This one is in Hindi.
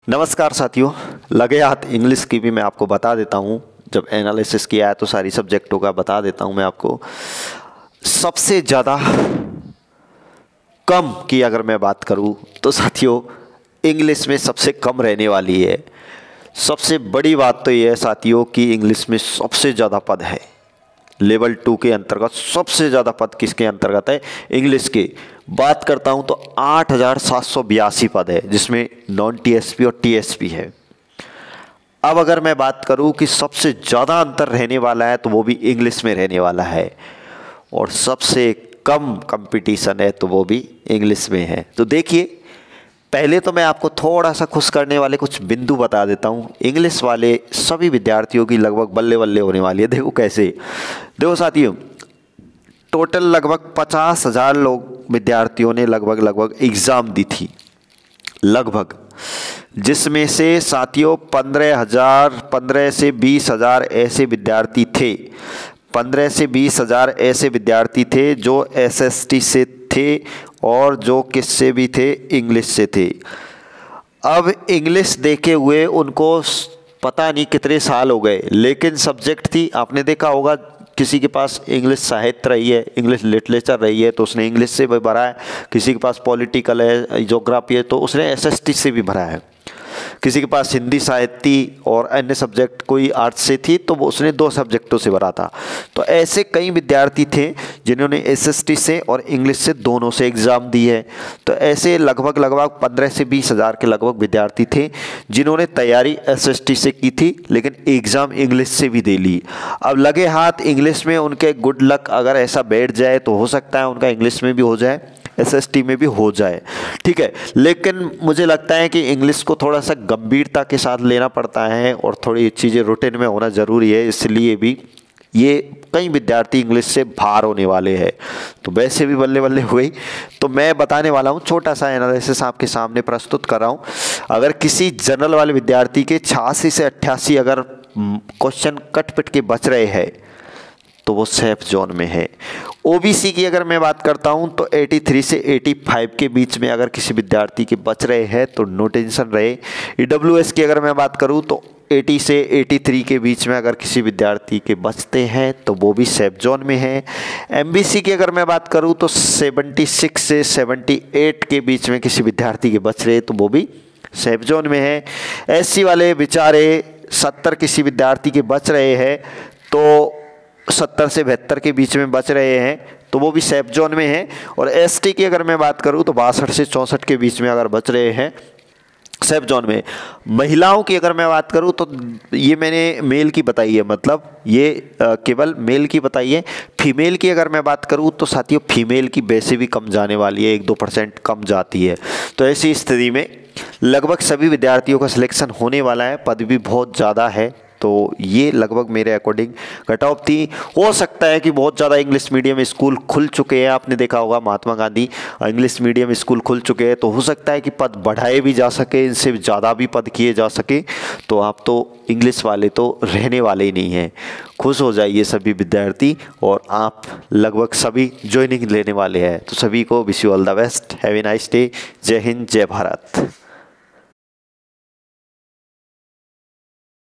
नमस्कार साथियों, लगे हाथ इंग्लिश की भी मैं आपको बता देता हूँ। जब एनालिसिस किया है तो सारी सब्जेक्टों का बता देता हूँ मैं आपको। सबसे ज़्यादा कम की अगर मैं बात करूँ तो साथियों इंग्लिश में सबसे कम रहने वाली है। सबसे बड़ी बात तो ये है साथियों कि इंग्लिश में सबसे ज़्यादा पद है। लेवल 2 के अंतर्गत सबसे ज़्यादा पद किसके अंतर्गत है? इंग्लिश के। बात करता हूं तो 8782 पद है, जिसमें नॉन टीएसपी और टीएसपी है। अब अगर मैं बात करूं कि सबसे ज़्यादा अंतर रहने वाला है तो वो भी इंग्लिश में रहने वाला है, और सबसे कम कंपटीशन है तो वो भी इंग्लिश में है। तो देखिए, पहले तो मैं आपको थोड़ा सा खुश करने वाले कुछ बिंदु बता देता हूँ। इंग्लिश वाले सभी विद्यार्थियों की लगभग बल्ले बल्ले होने वाली है। देखो कैसे, देखो साथियों, टोटल लगभग 50,000 लोग विद्यार्थियों ने लगभग एग्ज़ाम दी थी, लगभग, जिसमें से साथियों 15 से 20,000 ऐसे विद्यार्थी थे। 15 से 20,000 ऐसे विद्यार्थी थे जो एसएसटी से थे और जो किससे भी थे? इंग्लिश से थे। अब इंग्लिश देखे हुए उनको पता नहीं कितने साल हो गए, लेकिन सब्जेक्ट थी, आपने देखा होगा किसी के पास इंग्लिश साहित्य रही है, इंग्लिश लिटरेचर रही है तो उसने इंग्लिश से भी भरा है। किसी के पास पॉलिटिकल है, ज्योग्राफी है तो उसने एसएसटी से भी भरा है। किसी के पास हिंदी साहित्य और अन्य सब्जेक्ट कोई आर्ट्स से थी तो वो उसने 2 सब्जेक्टों से भरा था। तो ऐसे कई विद्यार्थी थे जिन्होंने एसएसटी से और इंग्लिश से दोनों से एग्ज़ाम दी है। तो ऐसे लगभग 15 से 20,000 के लगभग विद्यार्थी थे जिन्होंने तैयारी एसएसटी से की थी, लेकिन एग्ज़ाम इंग्लिश से भी दे ली। अब लगे हाथ इंग्लिश में उनके गुड लक अगर ऐसा बैठ जाए तो हो सकता है उनका इंग्लिश में भी हो जाए, एसएसटी में भी हो जाए, ठीक है। लेकिन मुझे लगता है कि इंग्लिश को थोड़ा सा गंभीरता के साथ लेना पड़ता है और थोड़ी चीज़ें रूटीन में होना ज़रूरी है, इसलिए भी ये कई विद्यार्थी इंग्लिश से बाहर होने वाले हैं। तो वैसे भी बल्ले बल्ले हुई। तो मैं बताने वाला हूँ, छोटा सा एनालिसिस आपके सामने प्रस्तुत कर रहा हूँ। अगर किसी जनरल वाले विद्यार्थी के 86 से 88 अगर क्वेश्चन कट पिट के बच रहे हैं तो वो सेफ जोन में है। ओबीसी की अगर मैं बात करता हूं तो 83 से 85 के बीच में अगर किसी विद्यार्थी के बच रहे हैं तो नो टेंशन रहे। ईडब्ल्यूएस की अगर मैं बात करूं तो 80 से 83 के बीच में अगर किसी विद्यार्थी के बचते हैं तो वो भी सेफ जोन में है। एमबीसी की अगर मैं बात करूं तो 76 से 78 के बीच में किसी विद्यार्थी के बच रहे तो वो भी सेफ जोन में है। एससी वाले बेचारे 70 किसी विद्यार्थी के बच रहे हैं तो 70 से 72 के बीच में बच रहे हैं तो वो भी सेफ जोन में है। और एसटी की अगर मैं बात करूं तो 62 से 64 के बीच में अगर बच रहे हैं, सेफ जोन में। महिलाओं की अगर मैं बात करूं तो ये मैंने मेल की बताई है, मतलब ये केवल मेल की बताई है। फीमेल की अगर मैं बात करूं तो साथियों फीमेल की वैसे भी कम जाने वाली है, 1-2% कम जाती है। तो ऐसी स्थिति में लगभग सभी विद्यार्थियों का सिलेक्शन होने वाला है, पद भी बहुत ज़्यादा है। तो ये लगभग मेरे अकॉर्डिंग कट ऑफ थी। हो सकता है कि बहुत ज़्यादा इंग्लिश मीडियम स्कूल खुल चुके हैं, आपने देखा होगा Mahatma Gandhi English medium school खुल चुके हैं, तो हो सकता है कि पद बढ़ाए भी जा सके, इनसे ज़्यादा भी पद किए जा सके। तो आप तो इंग्लिश वाले तो रहने वाले ही नहीं हैं। खुश हो जाइए सभी विद्यार्थी, और आप लगभग सभी ज्वाइनिंग लेने वाले हैं। तो सभी को wish you all the best, have a nice day. जय हिंद, जय भारत।